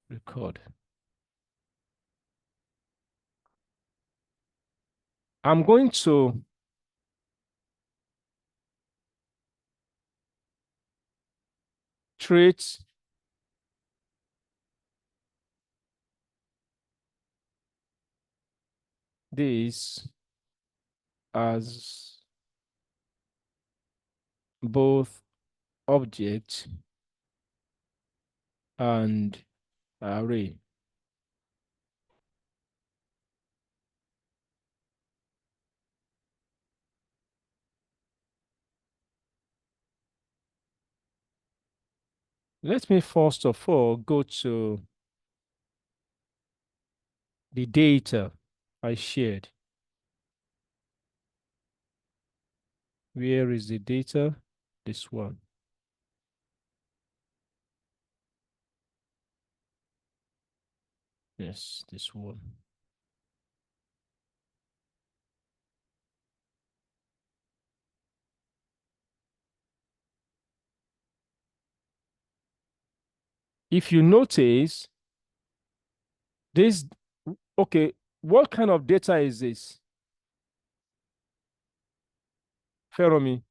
Record. I'm going to treat this as both object and array. Let me first of all go to the data I shared. Where is the data? This one. Yes, this one. If you notice this, okay, what kind of data is this? Follow me.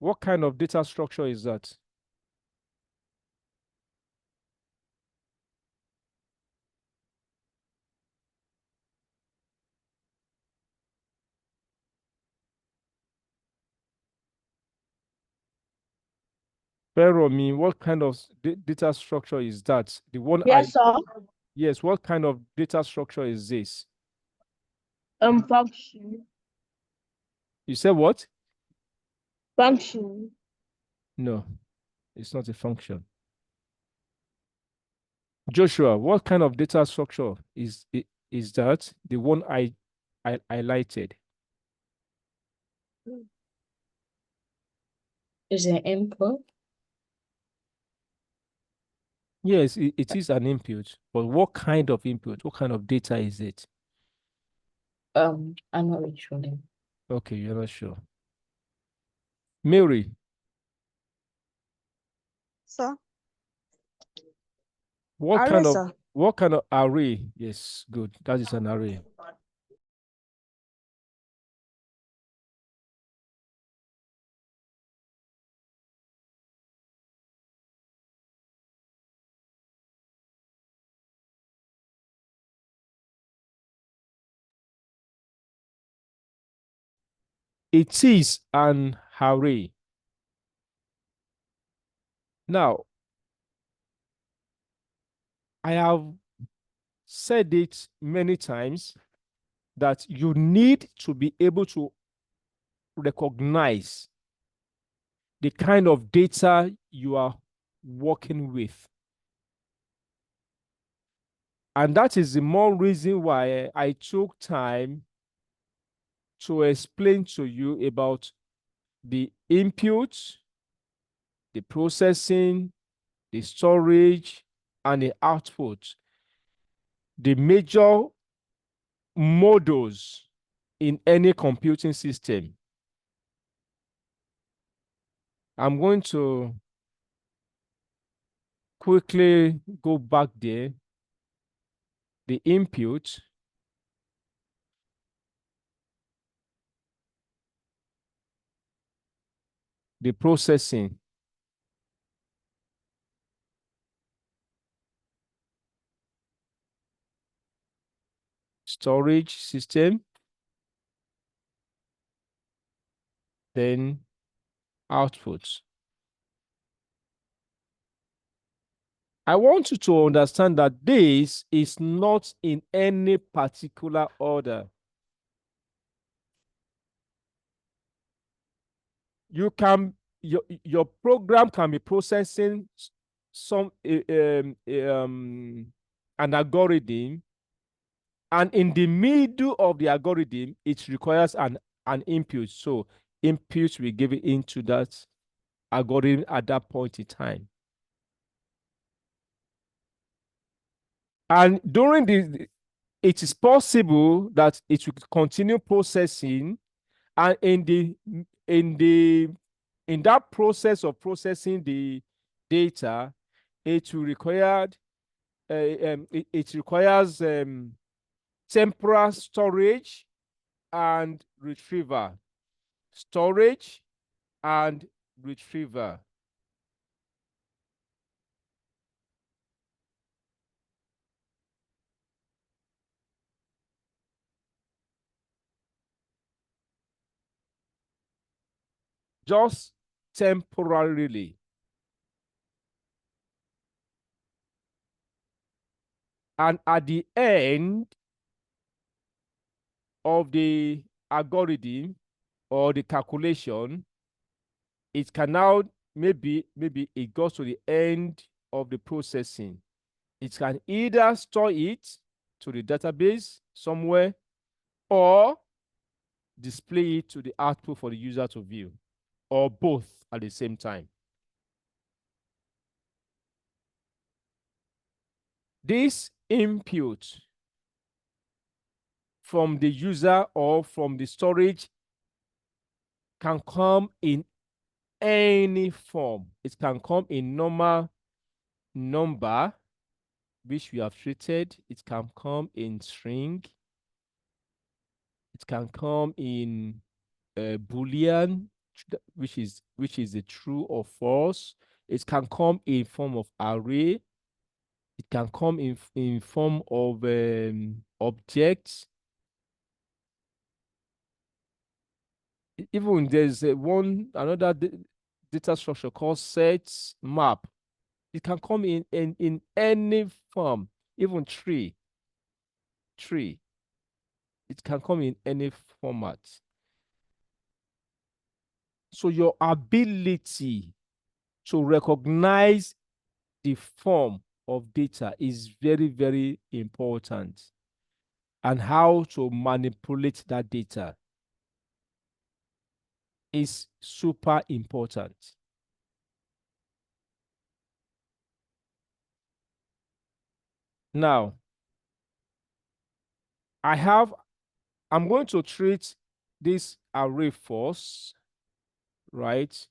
What kind of data structure is that? Follow me. What kind of data structure is that? The one Yes, sir. Yes, what kind of data structure is this? Function. You said what? Function. No, it's not a function. Joshua, what kind of data structure is that? The one I highlighted. Is it input? Yes, it is an input, but what kind of input? What kind of data is it? I'm not really sure. Okay, you're not sure. Mary. Sir. What Array, kind of sir. what kind of array? Yes, good. That is an array. It is an array. Now, I have said it many times that you need to be able to recognize the kind of data you are working with. And that is the more reason why I took time to explain to you about the input, the processing, the storage, and the output. The major modules in any computing system. I'm going to quickly go back there. The input, the processing, storage system, then outputs. I want you to understand that this is not in any particular order. Your program can be processing some an algorithm, and in the middle of the algorithm, it requires an input. So input will give it into that algorithm at that point in time. And during it is possible that it will continue processing, and in that process of processing the data, it will require it requires temporal storage and retrieval. Storage and retrieval. Just temporarily. And at the end of the algorithm or the calculation, it can now maybe it goes to the end of the processing. It can either store it to the database somewhere or display it to the output for the user to view, or both at the same time. This input from the user or from the storage can come in any form. It can come in normal number, which we have treated. It can come in string. It can come in Boolean, which is a true or false. It can come in form of array. It can come in form of objects. Even there's another data structure called sets map. It can come in any form, even tree. It can come in any format. So your ability to recognize the form of data is very, very important, and how to manipulate that data is super important. Now, I'm going to treat this array first, right?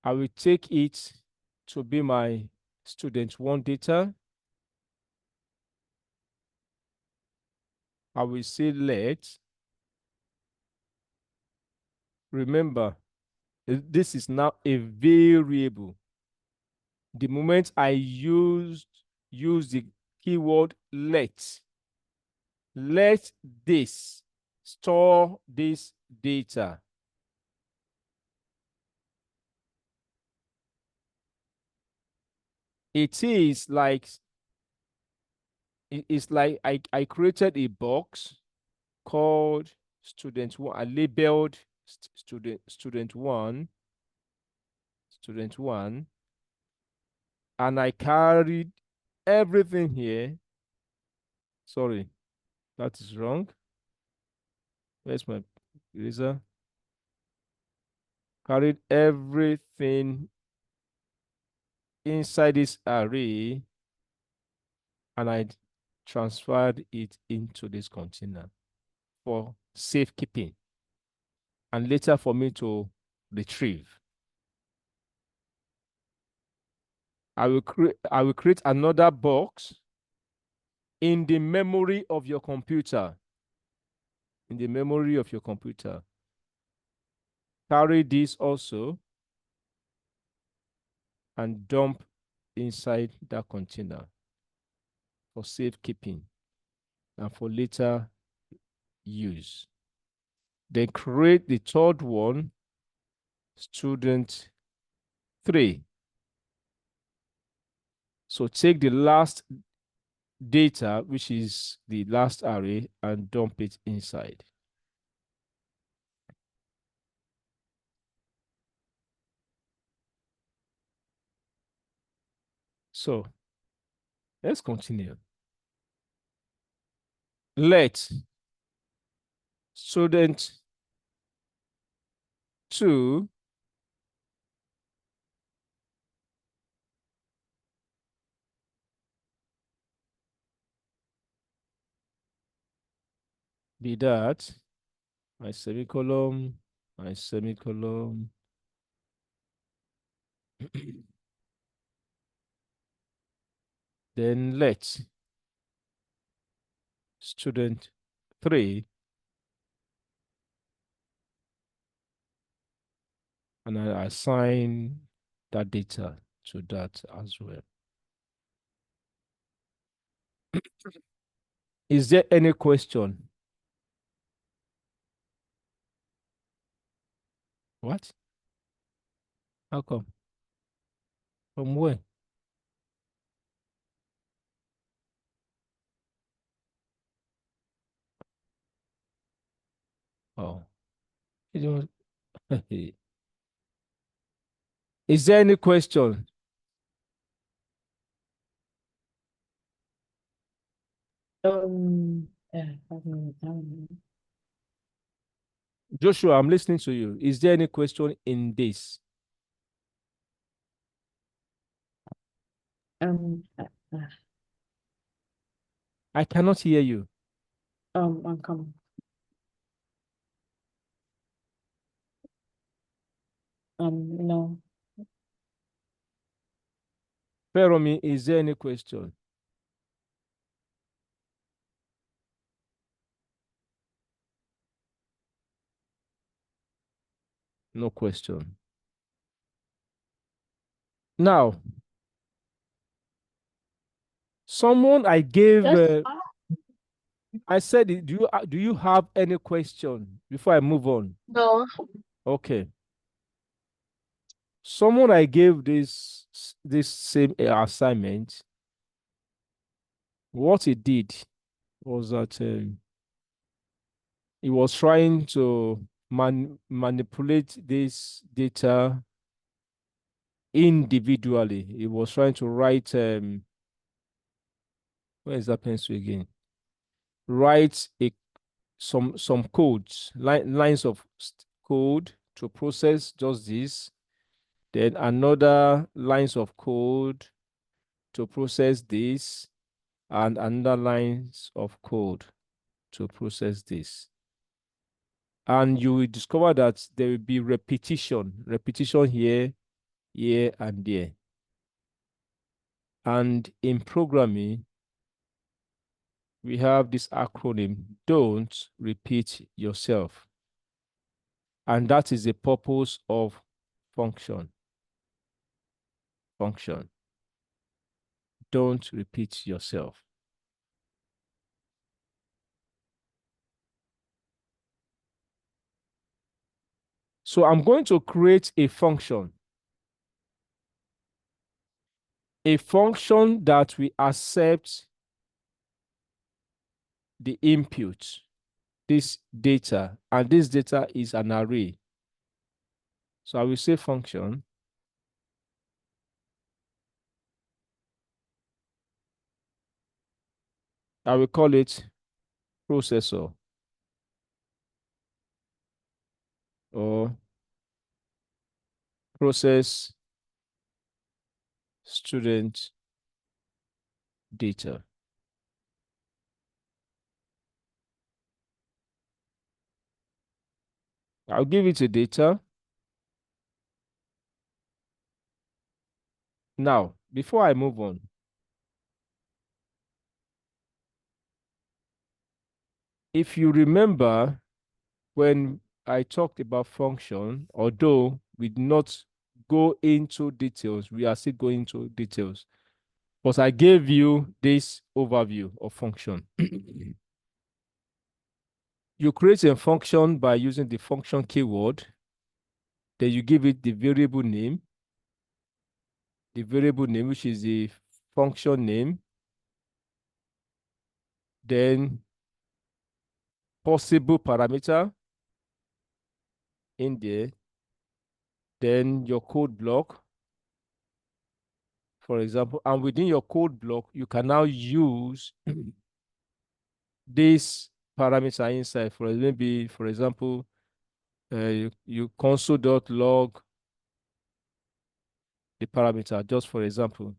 I will take it to be my student1 data. I will say let. Remember, this is now a variable. The moment I use the keyword let this store this data. It is like I created a box called student1. I labeled student1, and I carried everything here. Sorry, that is wrong. Where's my eraser? Carried everything inside this array, and I transferred it into this container for safekeeping and later for me to retrieve. I will create another box in the memory of your computer. In the memory of your computer. Carry this also and dump inside that container for safekeeping and for later use. Then create the third one, student3. So take the last data, which is the last array, and dump it inside. So let's continue. Let student2 be that my semicolon, Then let student 3, and I assign that data to that as well. Is there any question? What? How come? From where? Oh, you don't- is there any question? Joshua, I'm listening to you. Is there any question in this? Um, uh, uh, I cannot hear you. I'm coming. No. Feromi, is there any question? No question. Now, someone I gave, Yes. I said, do you have any question before I move on? No. Okay. Someone I gave this same assignment, what he did was that he was trying to manipulate this data individually. He was trying to write, where is that pencil again? Write some codes, lines of code to process just this, then another lines of code to process this, and another lines of code to process this. And you will discover that there will be repetition here, here, and there. And in programming, we have this acronym, don't repeat yourself. And that is the purpose of function. Function. Don't repeat yourself. So I'm going to create a function that will accept the input, this data, and this data is an array. So I will say function. I will call it processor or process student data. I'll give it a data. Now, before I move on, if you remember when I talked about function, although we did not go into details, we are still going into details, but I gave you this overview of function. You create a function by using the function keyword, then you give it the variable name, which is the function name, then possible parameter in there, then your code block, for example, and within your code block, you can now use this parameter inside. For maybe, for example, you console.log the parameter, just for example,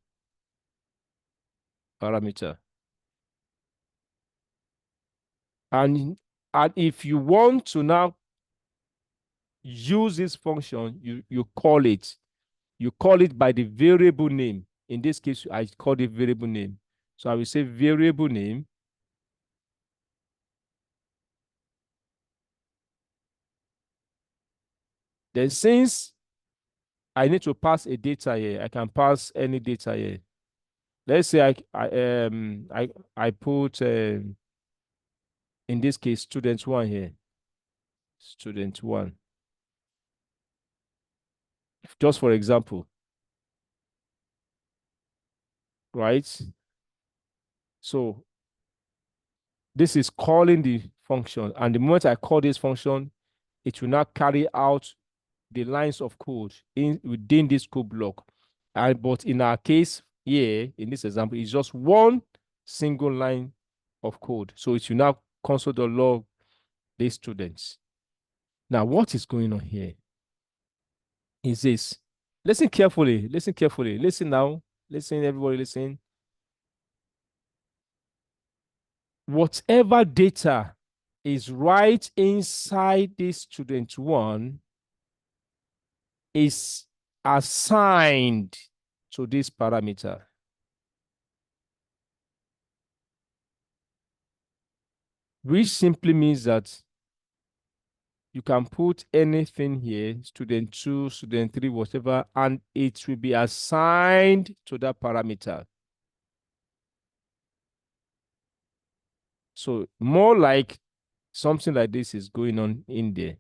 parameter. And if you want to now use this function, you call it. you call it by the variable name. In this case, I call it variable name. So I will say variable name. Then since I need to pass a data here, I can pass any data here. Let's say I put in this case student one here. Student one. Just for example. Right? So this is calling the function. And the moment I call this function, it will not carry out the lines of code within this code block. But in our case here, in this example, it's just one single line of code. So it will now console.log these students. Now, what is going on here is this. Listen carefully. Listen carefully. Listen now. Listen, everybody, listen. Whatever data is right inside this student one is assigned to this parameter. Which simply means that you can put anything here, student 2, student 3, whatever, and it will be assigned to that parameter. So more like something like this is going on in there.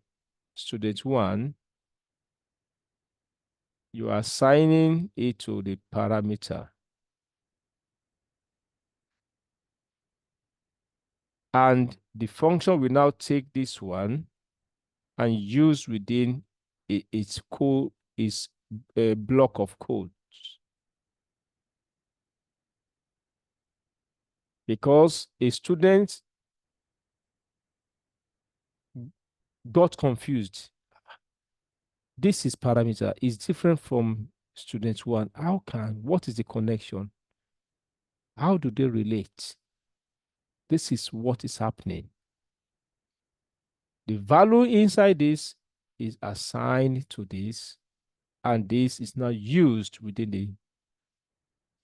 Student 1, you are assigning it to the parameter. And the function will now take this one and use within its code, its a block of code. Because a student got confused. This is parameter is different from student one. What is the connection? How do they relate? This is what is happening. The value inside this is assigned to this, and this is now used within the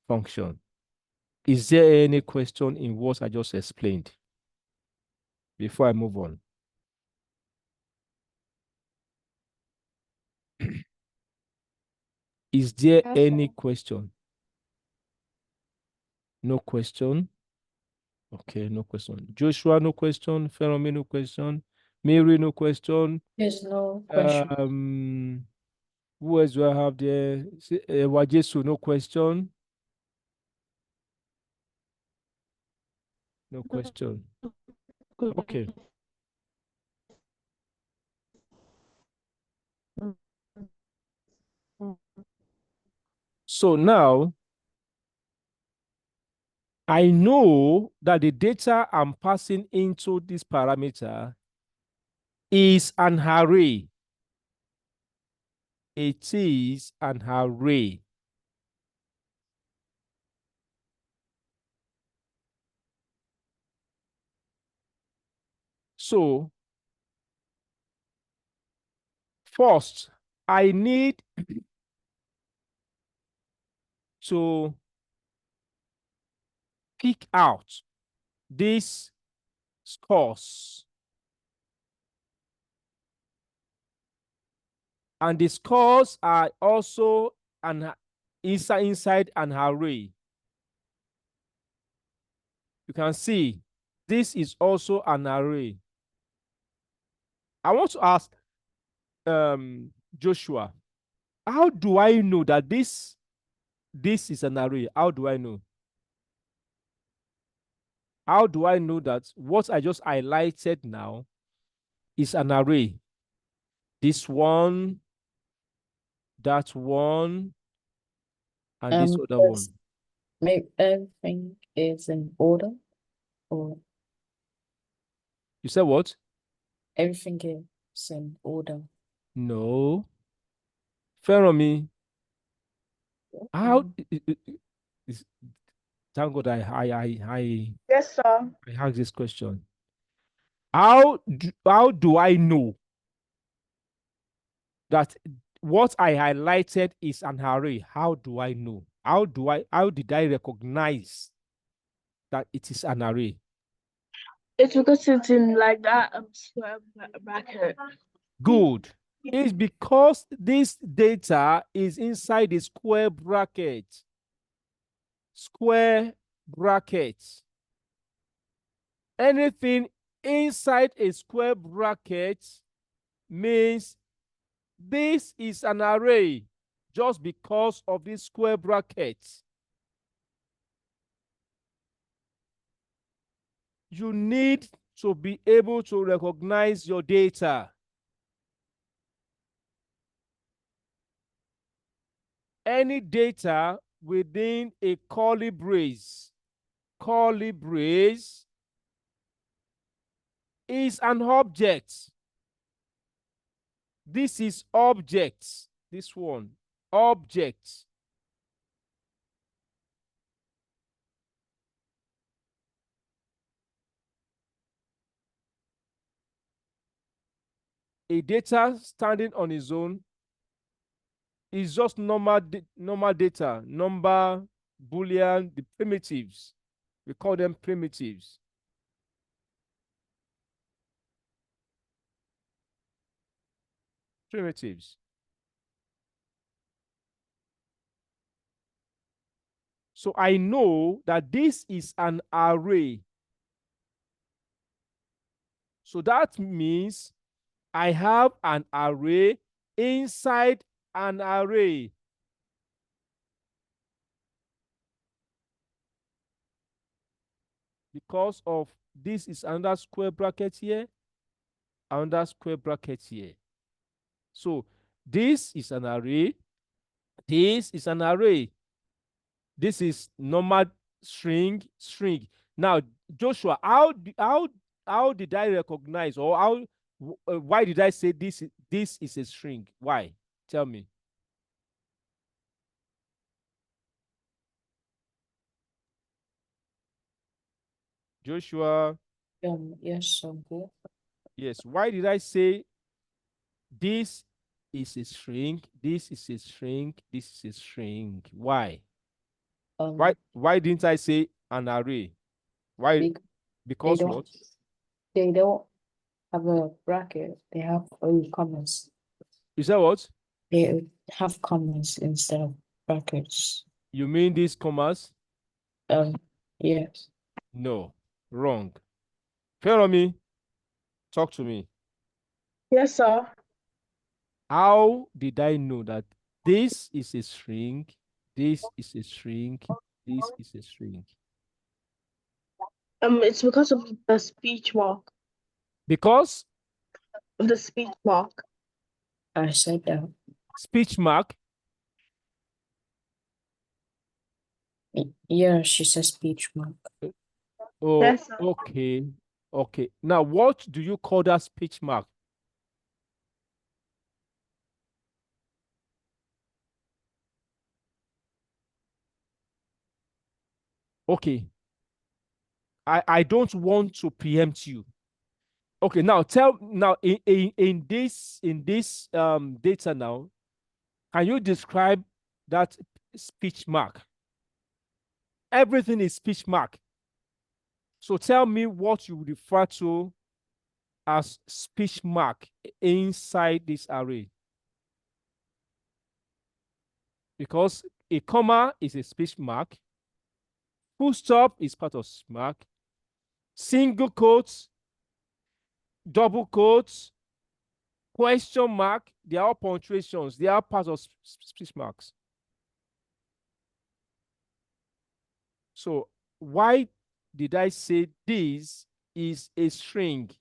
function. Is there any question in what I just explained before I move on? Is there any question? No question? Okay, no question. Joshua, no question. Feromi, no question. Mary, no question. There's no question. Who else do I have there? Wajesu, no question. No question. Okay. So now I know that the data I'm passing into this parameter is an array. It is an array. So first, I need to pick out these scores. And the scores are also inside an array. You can see this is also an array. I want to ask Joshua, how do I know that this is an array? How do I know? How do I know that what I just highlighted now is an array? This one, that one, and this other one. Yes. Maybe everything is in order, or You said what? everything is in order. No. Feromi, how is thank God Yes, sir. I asked this question. How do I know that what I highlighted is an array. How do I know? How did I recognize that it is an array? It's because it's in like that square bracket. Good. It's because this data is inside the square bracket. Square bracket. Anything inside a square bracket means this is an array just because of this square bracket. You need to be able to recognize your data. Any data within a curly brace is an object. This is object. This one, object. A data standing on its own is just normal data, number, Boolean, the primitives. We call them primitives. Primitives. So I know that this is an array. So that means I have an array inside an array. Because of this is another square bracket here, another square bracket here. So this is an array. This is an array. This is normal string. Now, Joshua, how did I recognize, or why did I say this is a string? Why? Tell me. Joshua. Yes, uncle. Yes. Why did I say this is a string? This is a string. This is a string. Why? Why didn't I say an array? Why? Because what? They don't have a bracket. They have only commas. Is that what? They have commas instead of brackets. You mean these commas? Yes. No, wrong. Follow me. Talk to me. Yes, sir. How did I know that this is a string, this is a string, this is a string? It's because of the speech mark. Because? Of the speech mark. I said that. Speech mark? Yeah, she says speech mark. Oh, Yes, okay. Okay. Now, what do you call that speech mark? Okay. I don't want to preempt you. Okay, now in this data now, can you describe that speech mark? Everything is speech mark. So tell me what you refer to as speech mark inside this array. Because a comma is a speech mark. Full stop is part of speech mark. Single quotes, double quotes, question mark, they are all punctuations. They are part of speech marks. So why did I say this is a string?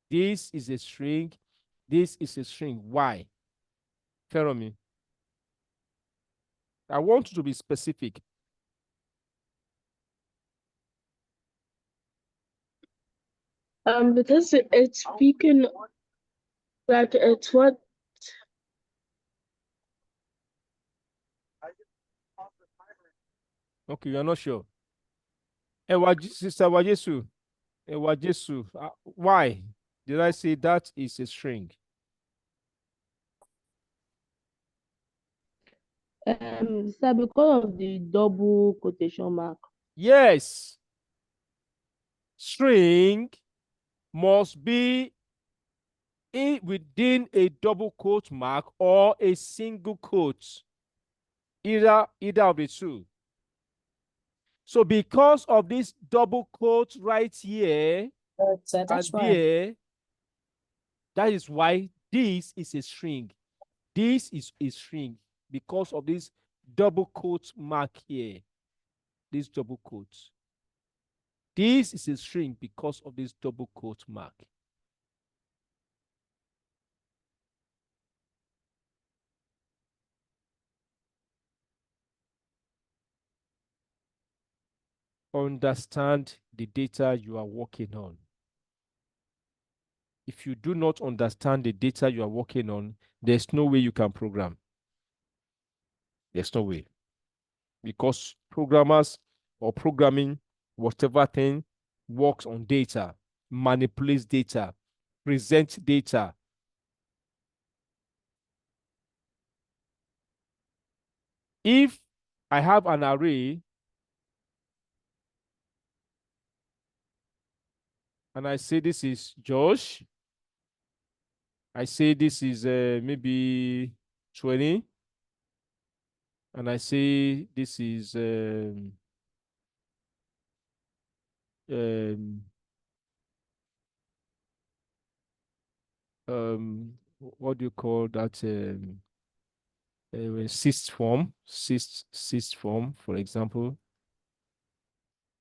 This is a string. This is a string. Why? Follow me. I want you to be specific. Because it's speaking like it's what. Okay, you're not sure. Sister Wajesu. Why did I say that is a string? Sir, because of the double quotation mark. Yes. String must be within a double quote mark or a single quote. Either of the two. So because of this double quote right here So that's and why. there, that is why this is a string. This is a string because of this double quote mark here. This double quote. This is a string because of this double quote mark. Understand the data you are working on. If you do not understand the data you are working on, there's no way you can program. There's no way. Because programmers or programming, whatever thing, works on data, manipulates data, presents data. If I have an array and I say this is Josh, I say this is maybe 20, and I say this is um, what do you call that? Cyst form, for example,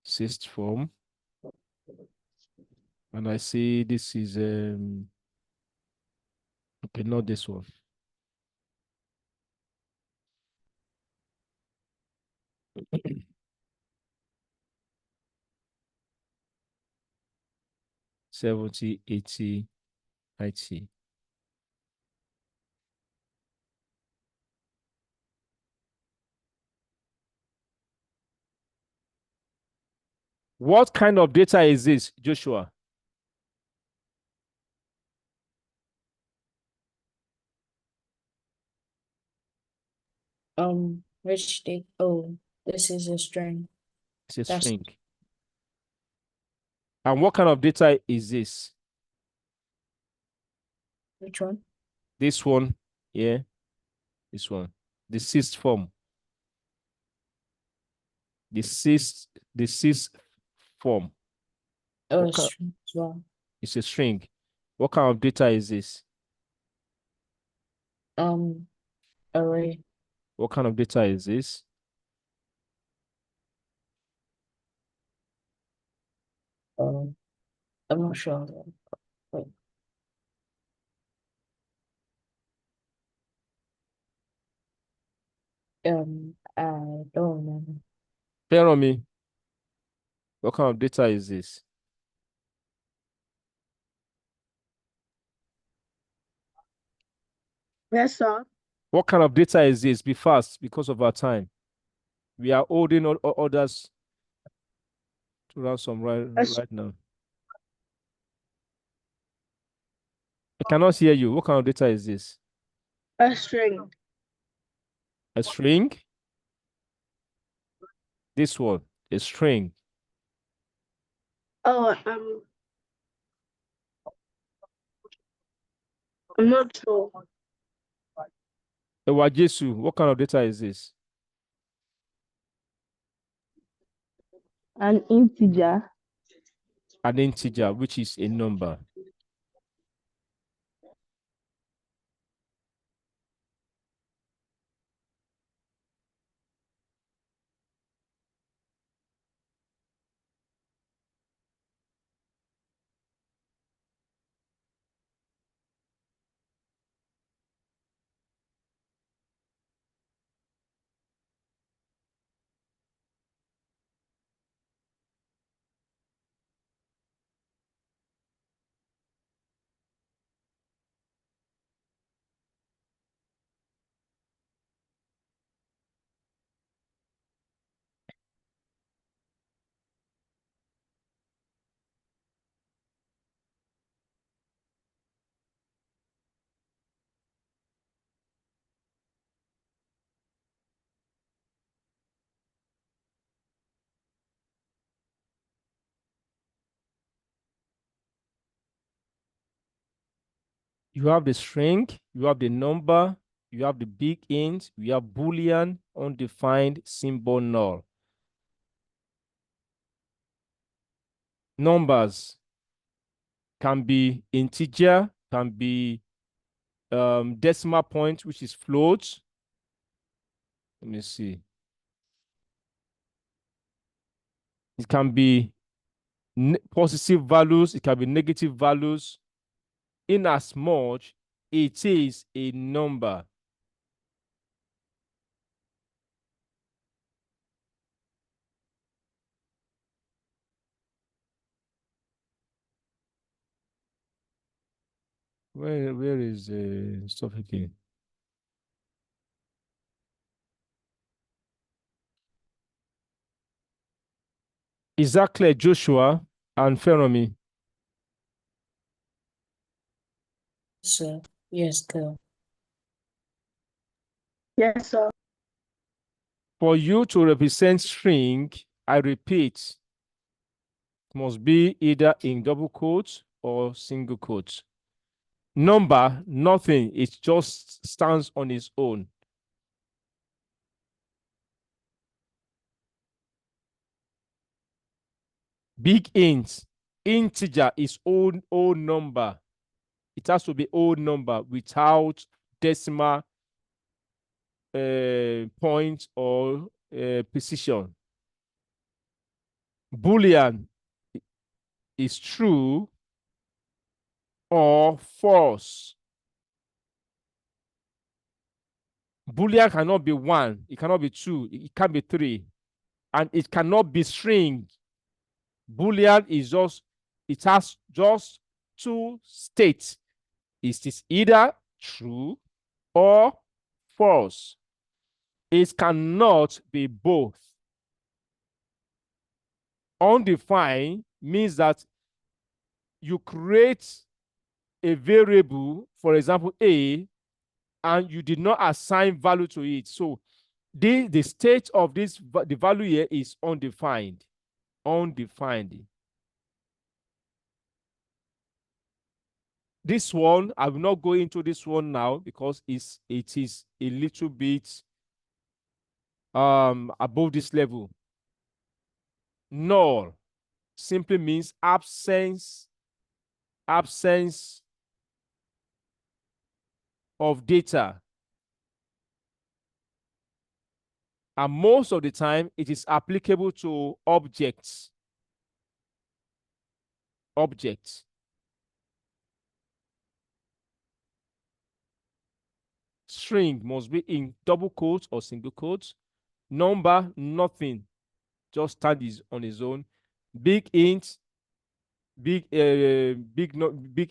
cyst form, and I say this is okay, not this one. $70, $80, $90. What kind of data is this, Joshua? Which date? Oh, this is a string. It's a That's string. And what kind of data is this? which one? This one, yeah, this one. The cyst form. The cyst form. Oh, What kind, string as well. it's a string. What kind of data is this? Array. What kind of data is this? Um, I'm not sure. Wait. I don't remember. Tell on me. What kind of data is this? Yes, sir. What kind of data is this? Be fast because of our time. We are holding others to ransom A, right now. I cannot hear you. What kind of data is this? a string. A string? This one, a string. Oh, I'm not sure. A wajesu. What kind of data is this? An integer. An integer, which is a number. You have the string, you have the number, you have the big int, you have Boolean, undefined, symbol, null. Numbers can be integer, can be decimal point, which is float. Let me see. It can be positive values, it can be negative values, in as much it is a number. Where is stuff again? Is that clear, Joshua and Feromi? Sir. Yes, girl. Yes, sir. For you to represent string, I repeat, it must be either in double quotes or single quotes. Number, nothing. It just stands on its own. Big int, integer is whole number. It has to be whole number without decimal point or precision. Boolean is true or false. Boolean cannot be 1, it cannot be 2, it can't be 3, and it cannot be string. Boolean is just, it has just two states. It is either true or false. It cannot be both. Undefined means that you create a variable, for example, A, and you did not assign value to it. So the state of this, the value here is undefined. Undefined. This one, I will not go into this one now because it is a little bit above this level. Null simply means absence of data. And most of the time, it is applicable to objects. Objects. String must be in double quotes or single quotes. Number, nothing. Just stand on its own. Big int, big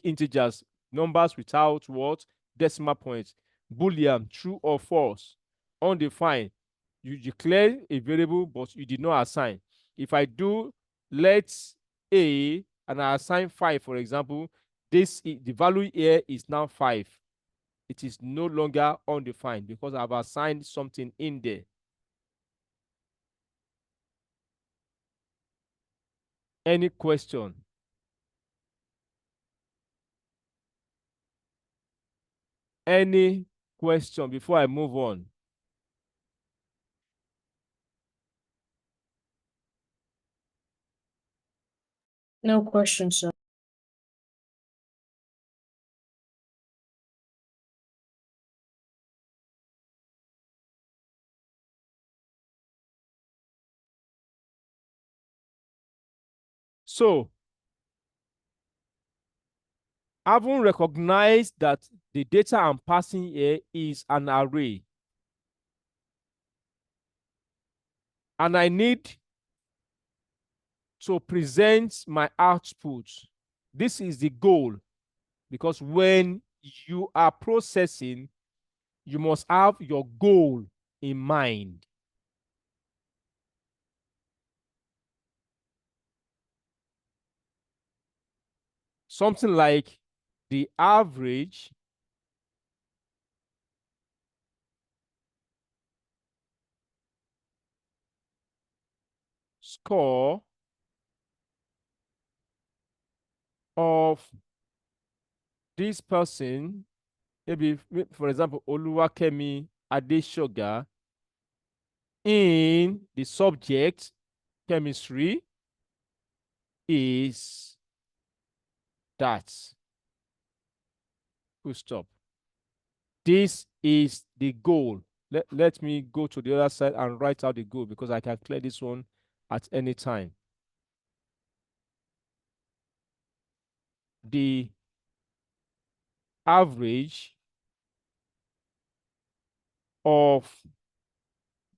integers, numbers without what? Decimal points. Boolean, true or false. Undefined. You declare a variable, but you did not assign. If I do let A and I assign 5, for example, the value here is now 5. It is no longer undefined because I've assigned something in there. Any question? Any question before I move on? No question, sir. So, having recognized that the data I'm passing here is an array, and I need to present my output. This is the goal, because when you are processing, you must have your goal in mind. Something like the average score of this person, maybe for example, Oluwakemi Adeshoga, in the subject chemistry is that. Full stop. This is the goal. Let me go to the other side and write out the goal because I can clear this one at any time. The average of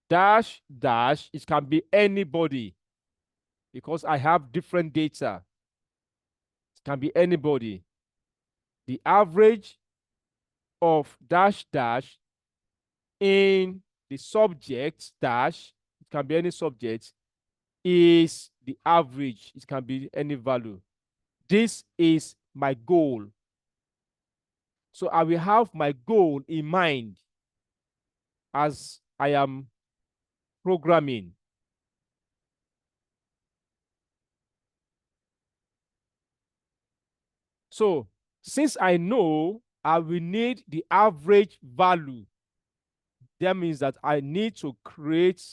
dash dash, it can be anybody because I have different data. It can be anybody. The average of dash dash in the subject dash, it can be any subject, is the average. It can be any value. This is my goal. So I will have my goal in mind as I am programming. So since I know I will need the average value, that means that I need to create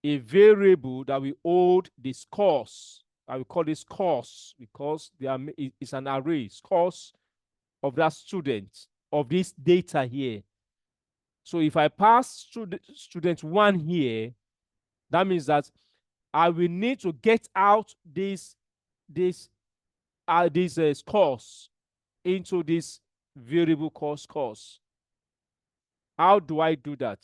a variable that will hold the scores. I will call this scores because it's an array, scores of that student, of this data here. So if I pass student 1 here, that means that I will need to get out these scores into this variable called scores. How do I do that?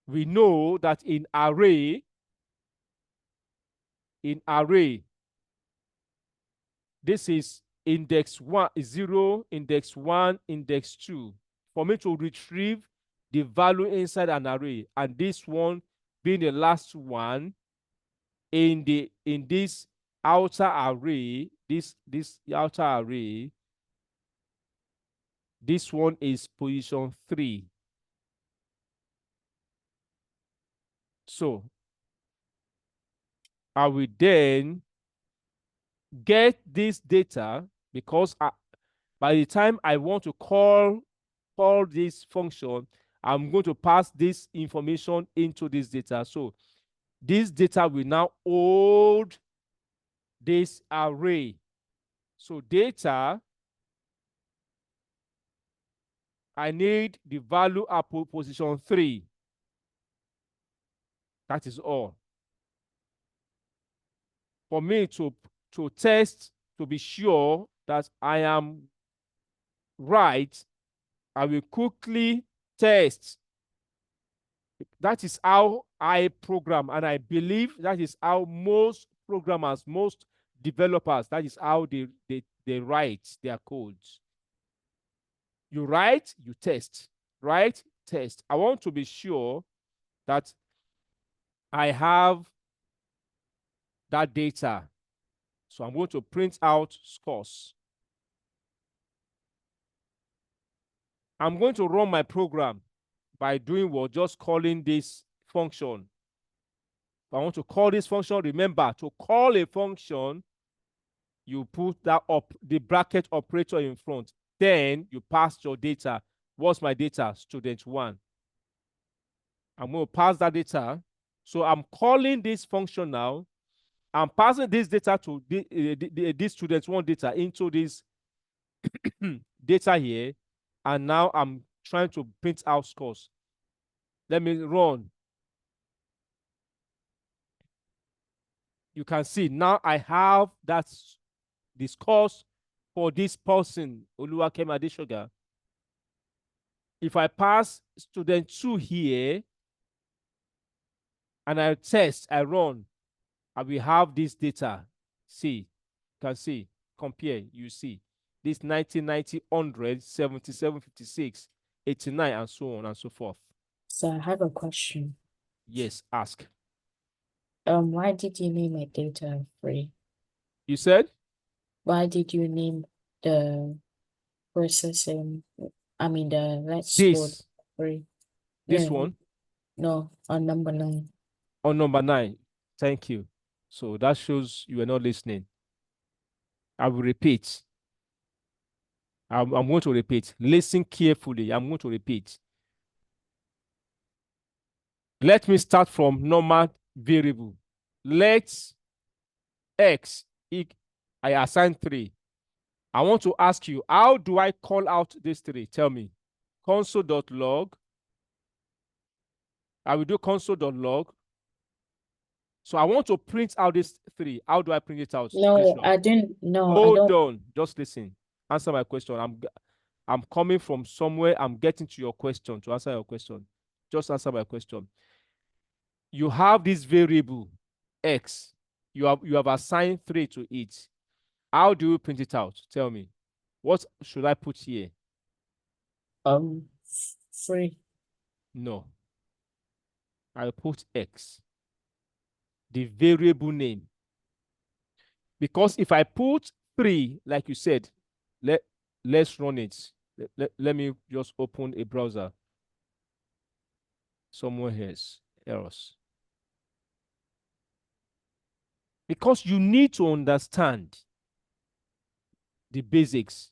We know that in array, this is index 1, 0, index 1, index 2. For me to retrieve the value inside an array, and this one being the last one in this outer array, this outer array, this one is position 3. So I will then get this data because by the time I want to call this function, I'm going to pass this information into this data. So this data will now hold this array. So data, I need the value at position 3. That is all. For me to test, to be sure that I am right, I will quickly test. That is how I program, and I believe that is how most programmers, most developers, that is how they write their codes. You write, you test, write, test. I want to be sure that I have that data. So I'm going to print out scores. I'm going to run my program by doing what? Just calling this function. If I want to call this function, remember, to call a function, you put the bracket operator in front. Then you pass your data. What's my data? Student 1. I'm going to pass that data. So I'm calling this function now. I'm passing this data to this student 1 data into this data here. And now I'm trying to print out scores. Let me run. You can see now I have the scores for this person, Oluwakemi Adeshoga. If I pass student 2 here and I test, I run, I will have this data. See, you can see, compare, you see. This 90, 90, 100, 77, 56, 89, and so on and so forth. So I have a question. Yes, ask. Why did you name it data free? You said? Why did you name the processing, the let's This. code free? This Yeah, one? no, on number 9. On number 9. Thank you. So that shows you were not listening. I will repeat. I'm going to repeat. Listen carefully. I'm going to repeat. Let me start from normal variable. Let x, I assign 3. I want to ask you, how do I call out this 3? Tell me. Console.log. I will do console.log. So I want to print out this 3. How do I print it out? No, Joshua? I didn't. No, I Hold don't. on. Just listen. Answer my question. I'm coming from somewhere. I'm getting to your question to answer your question. Just answer my question. You have this variable x. You have assigned 3 to it. How do you print it out? Tell me. What should I put here? Free. No. I put x. The variable name. Because if I put 3, like you said, let's run it. Let me just open a browser. Somewhere else. Errors. Because you need to understand the basics.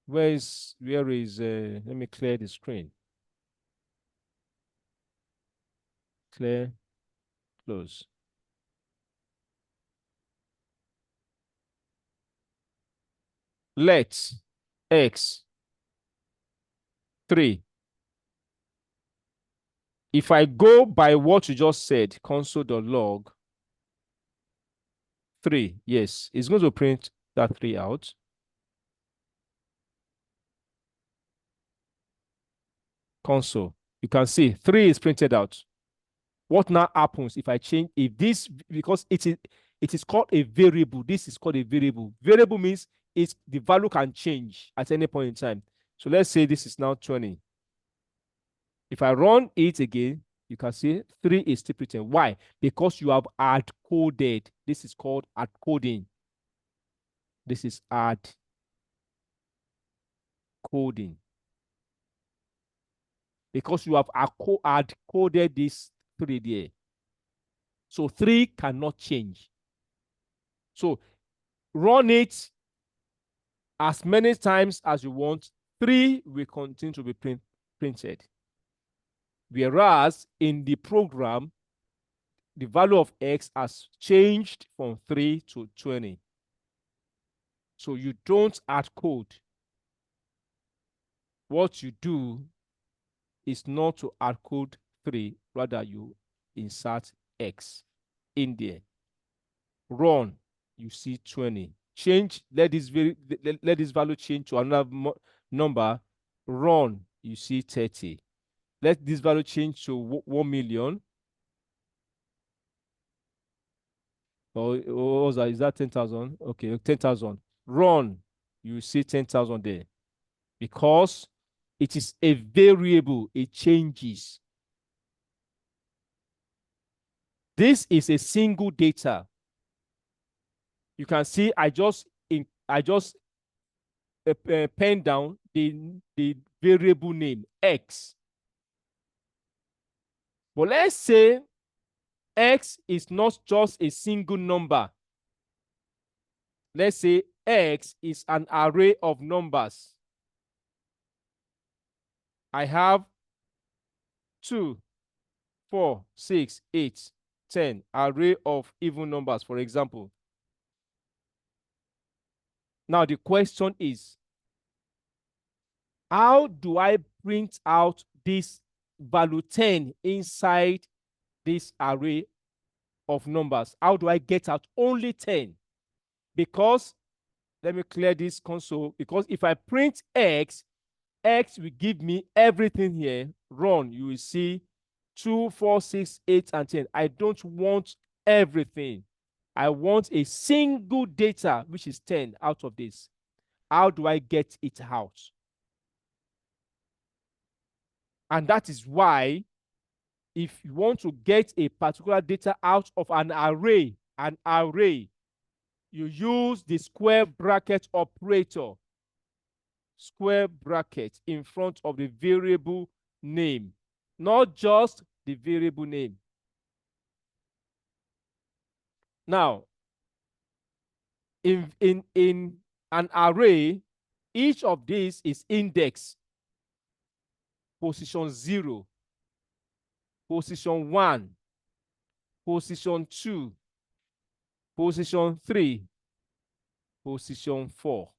Where is let me clear the screen. Clear, close. Let x 3. If I go by what you just said, console.log 3, yes, it's going to print that 3 out. Console, you can see 3 is printed out. What now happens if I change, if this, because it is called a variable, this is called a variable. Variable means the value can change at any point in time. So let's say this is now 20. If I run it again, you can see 3 is still printed. Why? Because you have hard coded. This is called hard coding. This is hard coding. Because you have hard coded this 3 there. So 3 cannot change. So run it as many times as you want. 3 will continue to be printed. Whereas in the program, the value of x has changed from 3 to 20. So you don't add code. What you do is not to add code 3, rather you insert x in there. Run, you see 20. Change, let this value change to another number. Run, you see 30. Let this value change to 1 million. Or what was that? Is that 10,000? Okay, 10,000. Run, you see 10,000 there. Because it is a variable, it changes. This is a single data. You can see I just pen down the variable name x. But let's say x is not just a single number. Let's say x is an array of numbers. I have 2, 4, 6, 8, 10, array of even numbers, for example. Now the question is, how do I print out this value 10 inside this array of numbers? How do I get out only 10? Because, let me clear this console, because if I print x, x will give me everything here. Run, you will see 2, 4, 6, 8, and 10. I don't want everything. I want a single data, which is 10 out of this. How do I get it out? And that is why, if you want to get a particular data out of an array, you use the square bracket operator. Square bracket in front of the variable name, not just the variable name. Now, in an array, each of these is index position 0, position 1, position 2, position 3, position 4.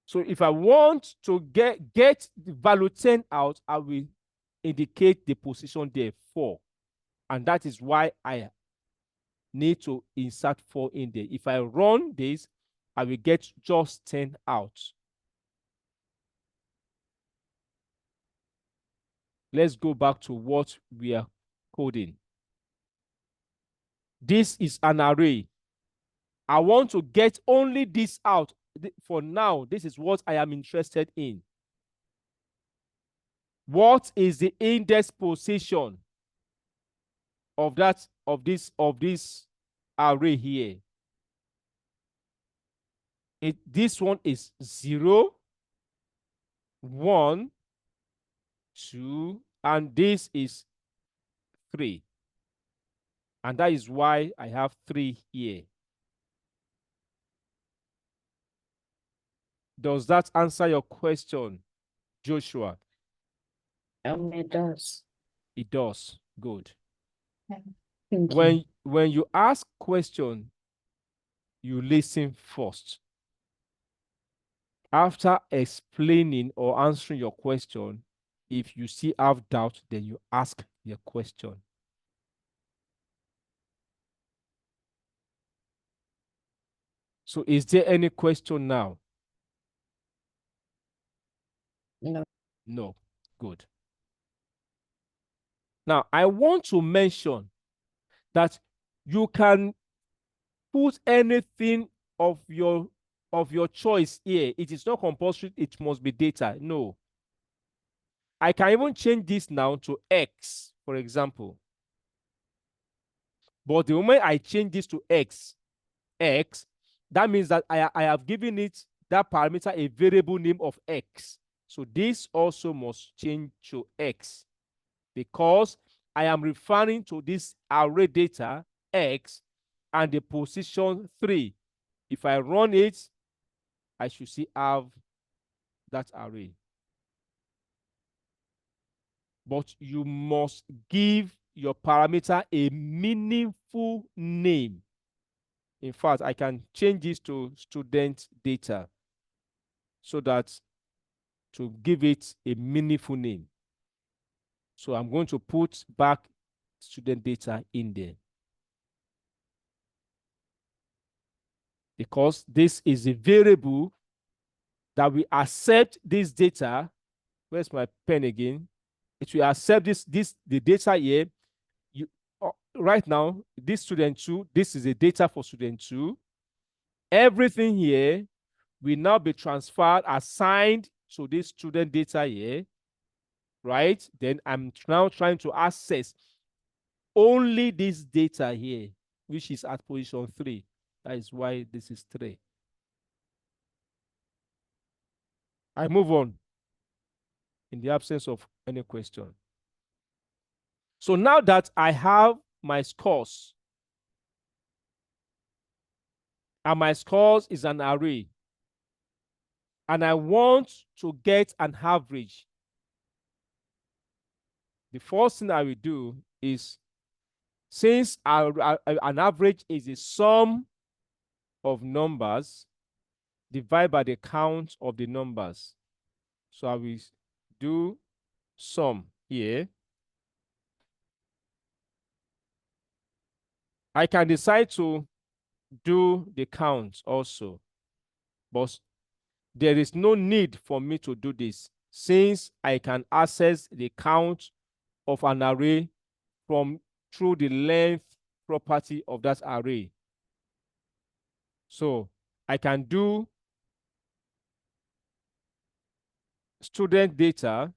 So if I want to get the value 10 out, I will indicate the position there 4. And that is why I need to insert 4 in there. If I run this, I will get just 10 out. Let's go back to what we are coding. This is an array. I want to get only this out. For now, this is what I am interested in. What is the index position of this array here? This one is 0, 1, 2, and this is 3. And that is why I have 3 here. Does that answer your question, Joshua? It does. It does. Good. Thank you. When you ask question, you listen first. After explaining or answering your question, if you still have doubt, then you ask your question. So is there any question now? No. No. Good. Now, I want to mention that you can put anything of your choice here. It is not compulsory, it must be data. No. I can even change this now to X, for example. But the moment I change this to X, that means that I have given it that parameter a variable name of X. So this also must change to X because I am referring to this array data X and the position 3. If I run it, I should see have that array. But you must give your parameter a meaningful name. In fact, I can change this to student data so that to give it a meaningful name. So I'm going to put back student data in there. Because this is a variable that we accept this data. Where's my pen again? It will accept the data here. Right now, this student 2, this is the data for student 2. Everything here will now be transferred, assigned to this student data here, right? Then I'm now trying to access only this data here, which is at position 3. That is why this is 3. I move on in the absence of any question. So now that I have my scores, and my scores is an array, and I want to get an average, the first thing I will do is, since an average is a sum of numbers divided by the count of the numbers. So I will do sum here. I can decide to do the count also, but there is no need for me to do this since I can access the count of an array through the length property of that array. So I can do student data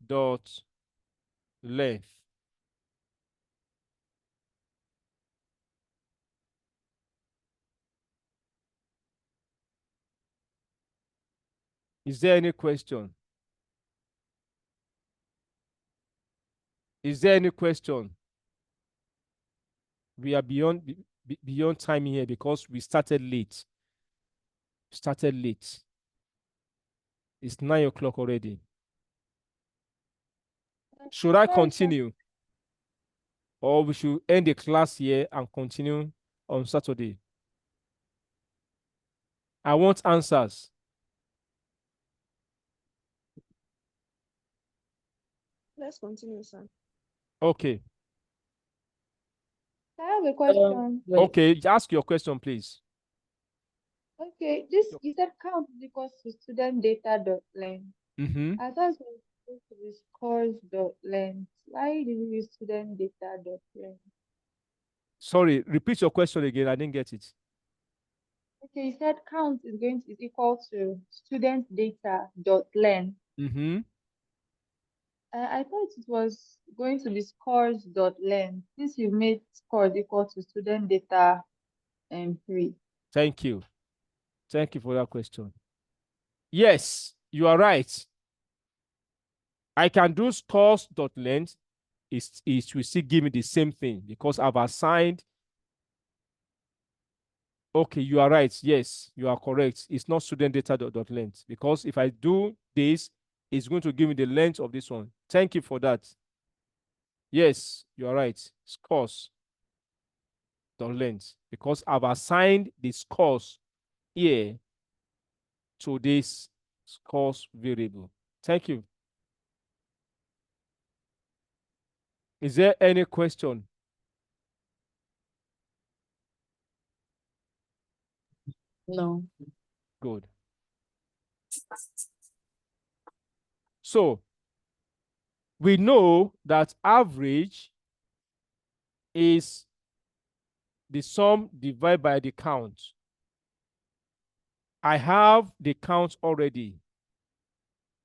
dot length. Is there any question? Is there any question? We are beyond time here because we started late. It's 9 o'clock already. Should I continue? Or we should end the class here and continue on Saturday? I want answers. Let's continue, sir. Okay. I have a question. Wait, Okay, ask your question, please. Okay, this you said count is equals to student data dot length. Mm-hmm. I thought it was supposed to be scores dot length. Why did you use student data dot length? Sorry, repeat your question again. I didn't get it. Okay, you said count is equal to student data dot length. Mm-hmm. I thought it was going to be scores dot length. Since you made scores equal to student data and 3. Thank you. Thank you for that question. Yes, you are right. I can do scores.length. It will still give me the same thing because I've assigned. Okay, you are right. Yes, you are correct. It's not student data.length because if I do this, it's going to give me the length of this one. Thank you for that. Yes, you are right. Scores.length because I've assigned the scores here to this scores variable. Thank you. Is there any question? no. Good. So we know that average is the sum divided by the count. I have the count already.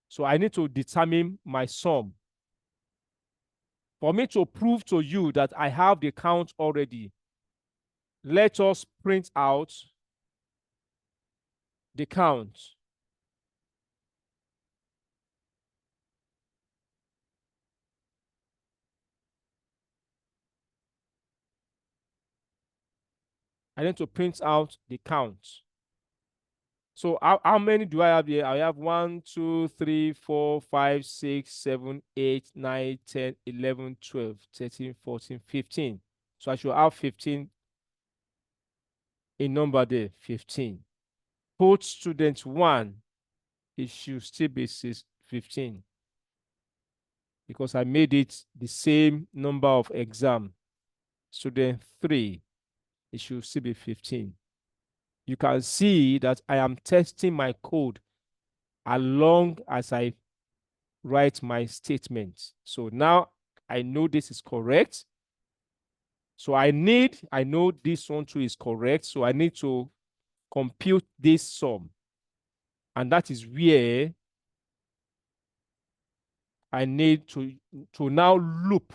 So I need to determine my sum. For me to prove to you that I have the count already, let us print out the count. I need to print out the count. So how many do I have here? I have 1, 2, 3, 4, 5, 6, 7, 8, 9, 10, 11, 12, 13, 14, 15. So I should have 15 in number there, 15. Put student 1, it should still be 15 because I made it the same number of exam. Student 3, it should still be 15. You can see that I am testing my code along as I write my statement. So now I know this is correct. So I know this one too is correct. So I need to compute this sum. And that is where I need to now loop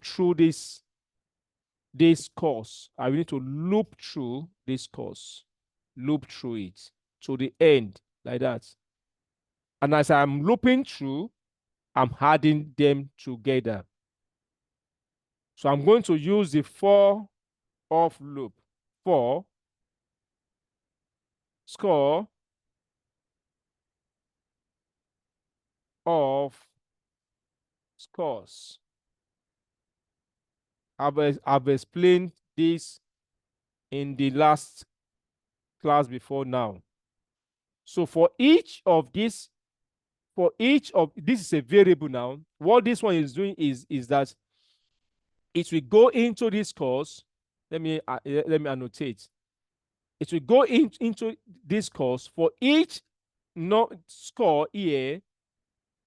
through this course. I need to loop through this course, loop through it to the end like that. And as I'm looping through, I'm adding them together. So I'm going to use the for of loop. For score of scores. I've explained this in the last class before now. So for each of this is a variable now. What this one is doing is that it will go into this course. Let me annotate. It will go into this course for each score here.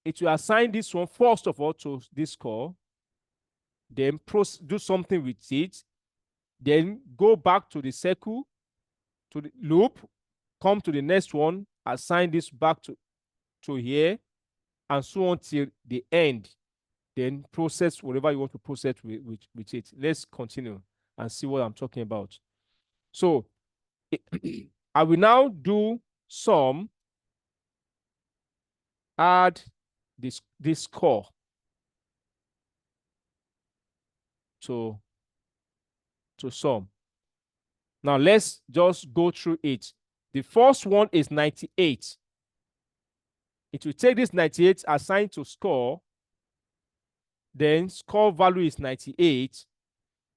It will assign this one first of all to this score, then do something with it, then go back to the circle, to the loop, come to the next one, assign this back to here, and so on till the end. Then process whatever you want to process with it. Let's continue and see what I'm talking about. So I will now do some add this score to sum. Now let's just go through it. The first one is 98. It will take this 98 assigned to score, then score value is 98,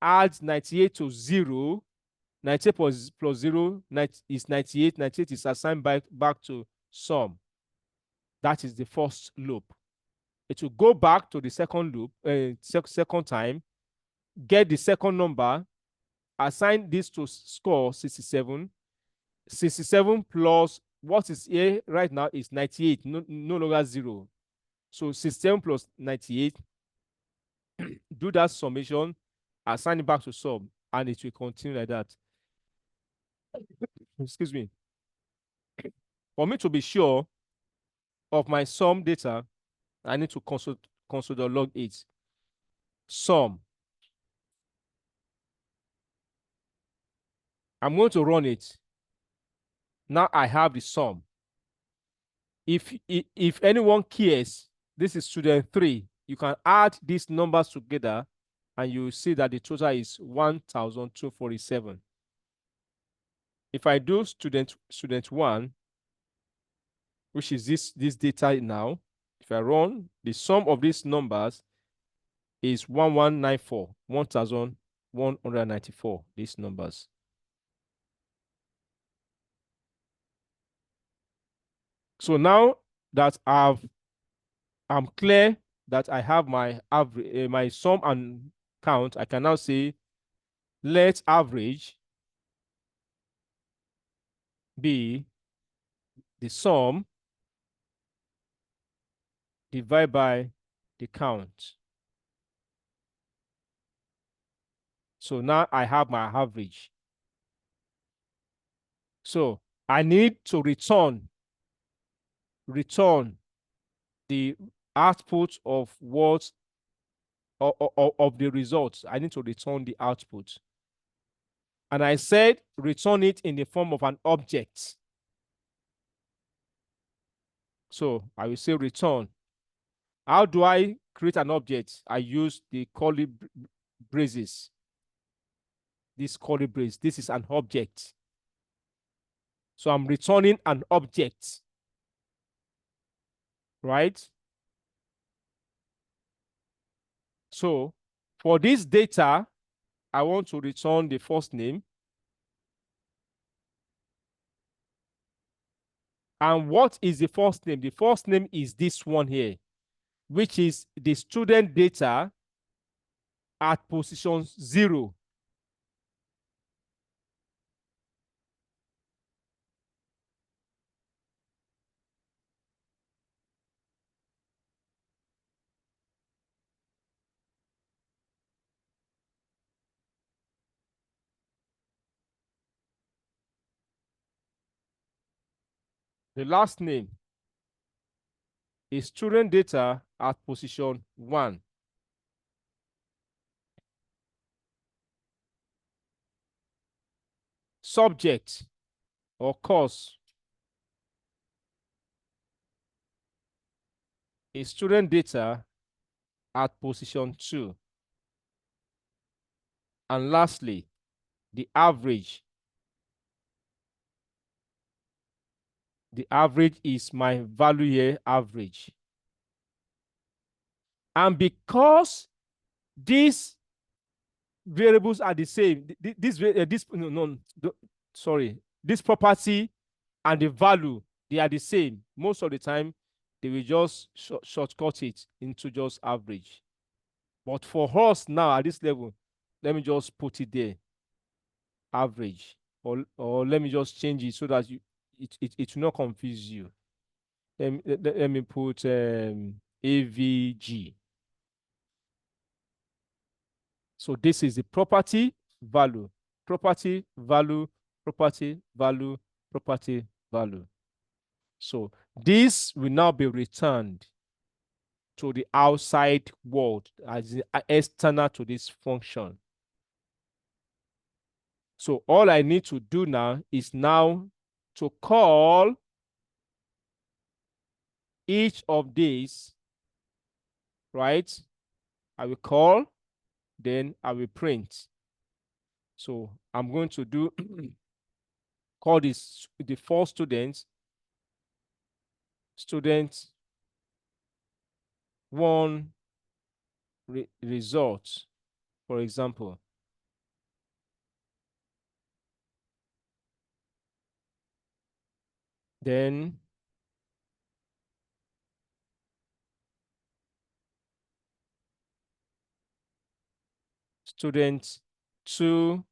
add 98 to 0, 98 plus 0 is 98, 98 is assigned back to sum. That is the first loop. It will go back to the second loop, second time, get the second number, assign this to score 67. 67 plus what is here right now is 98, no longer 0. So 67 plus 98, do that summation, assign it back to sum, and it will continue like that. Excuse me. For me to be sure of my sum data, I need to console.log it. Sum. I'm going to run it. Now I have the sum. If anyone cares, this is student 3. You can add these numbers together and you see that the total is 1,247. If I do student 1, which is this data now, if I run, the sum of these numbers is 1194, 1,194, these numbers. So now that I'm clear that I have my average, my sum and count, I can now say let average be the sum divided by the count. So now I have my average. So I need to return the output of what of the results. I need to return the output. And I said return it in the form of an object. So I will say return. How do I create an object? I use the curly braces. This curly brace, this is an object. So I'm returning an object, right? So for this data, I want to return the first name. And what is the first name? The first name is this one here, which is the student data at position 0. The last name is student data at position 1. Subject or course is student data at position 2. And lastly, the average. The average is my value here, average. And because these variables are the same, this property and the value, they are the same. Most of the time, they will just shortcut it into just average. But for us now at this level, let me just put it there, average, or let me just change it so that it will not confuse you. Let me put AVG. So this is the property value, property value, property value, property value. So this will now be returned to the outside world as external to this function. So all I need to do now is now to call each of these, right? I will call then I will print. So I'm going to do call this the four students, student one result, for example. Then student two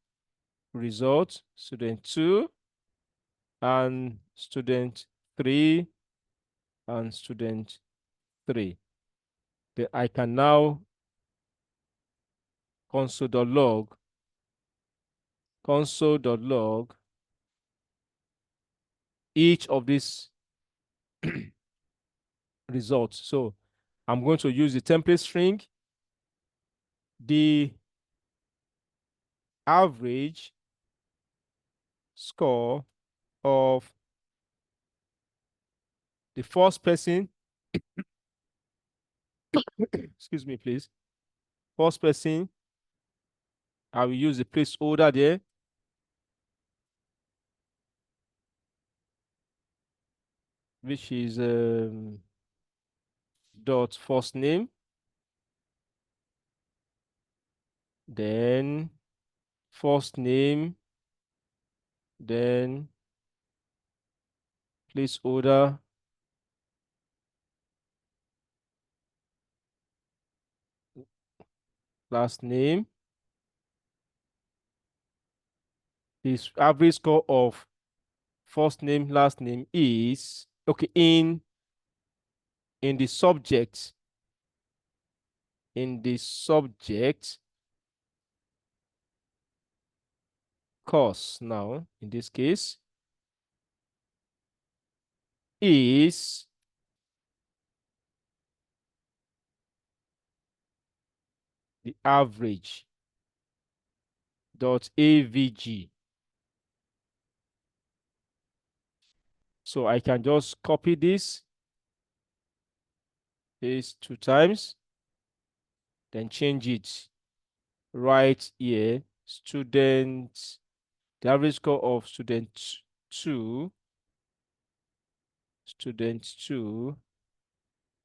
result, student two, and student three, and student three. Then I can now console.log each of these results. So I'm going to use the template string, the average score of the first person, excuse me, please. First person, I will use the placeholder there. Which is dot first name. Then first name, then placeholder, last name. This average score of first name, last name is okay in the subject. In the subject course now, in this case, is the average dot avg. So I can just copy this two times, then change it right here. Student, the average score of student two,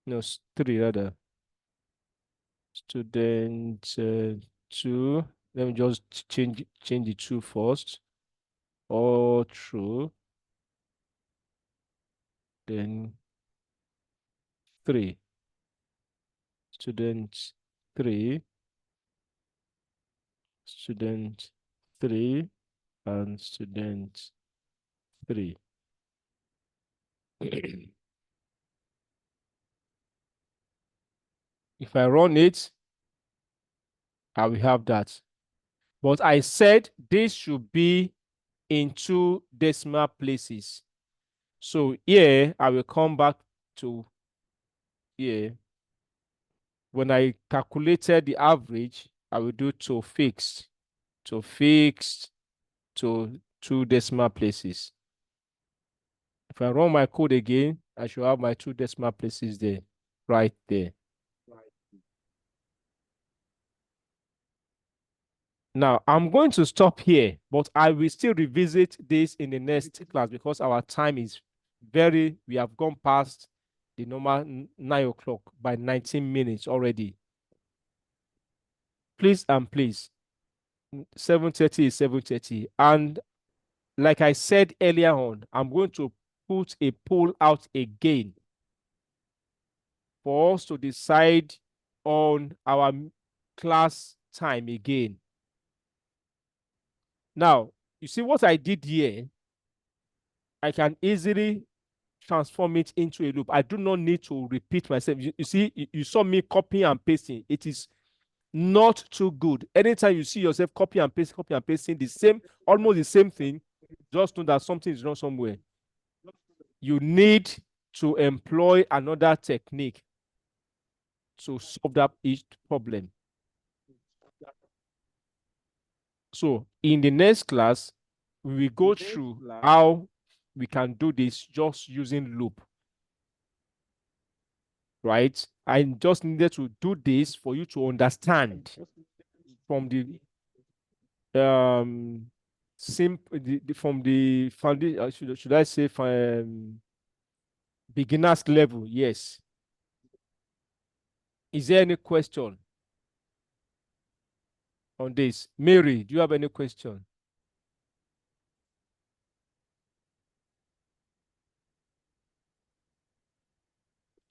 no, three rather. Student two, let me just change the two first. All true. Then three. Student three, student three, and student three. If I run it, I will have that. But I said this should be in two decimal places. So here, I will come back to here. When I calculated the average, I will do to fixed to two decimal places. If I run my code again, I should have my two decimal places there, right there. Now, I'm going to stop here, but I will still revisit this in the next class because our time is we have gone past the normal 9 o'clock by 19 minutes already. Please and please, 7:30 is 7:30. And like I said earlier on, I'm going to put a poll out again for us to decide on our class time again. Now, you see what I did here? I can easily transform it into a loop. I do not need to repeat myself. You see, you saw me copying and pasting. It is not too good. Anytime you see yourself copy and pasting the same, almost the same thing, just know that something is wrong somewhere. You need to employ another technique to solve that each problem. So in the next class, we will go through how we can do this just using loop. Right? I just needed to do this for you to understand from the from the foundation, should I say beginners level? Yes. Is there any question on this? Mary, do you have any question?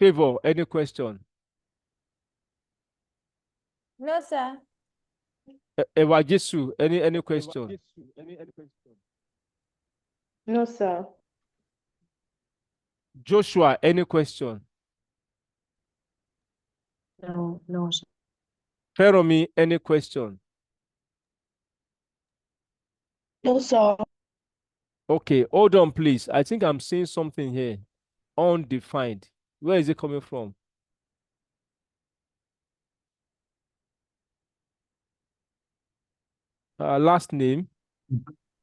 Favor, any question? No, sir. Ewajisu, any question? No, sir. Joshua, any question? No, no, sir. Feromi, any question? No, sir. Okay, hold on, please. I think I'm seeing something here. Undefined. Where is it coming from? Last name.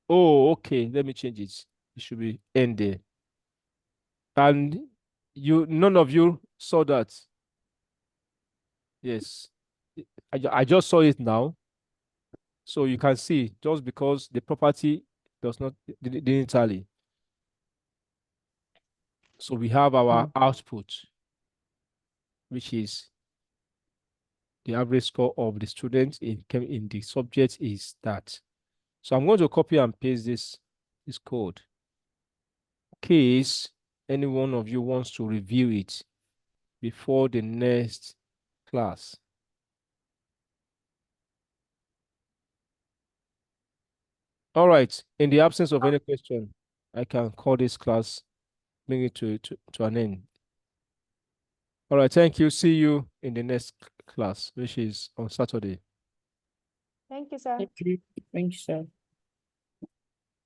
Oh, okay. Let me change it. It should be end there. And none of you saw that. Yes. I just saw it now. So you can see just because the property does not didn't tally. So we have our output, which is the average score of the student in the subject is that. So I'm going to copy and paste this code. In case any one of you wants to review it before the next class. All right. In the absence of any question, I can call this class, bring it to an end. All right. Thank you. See you in the next class, which is on Saturday. Thank you, sir. Thank you. Thank you, sir.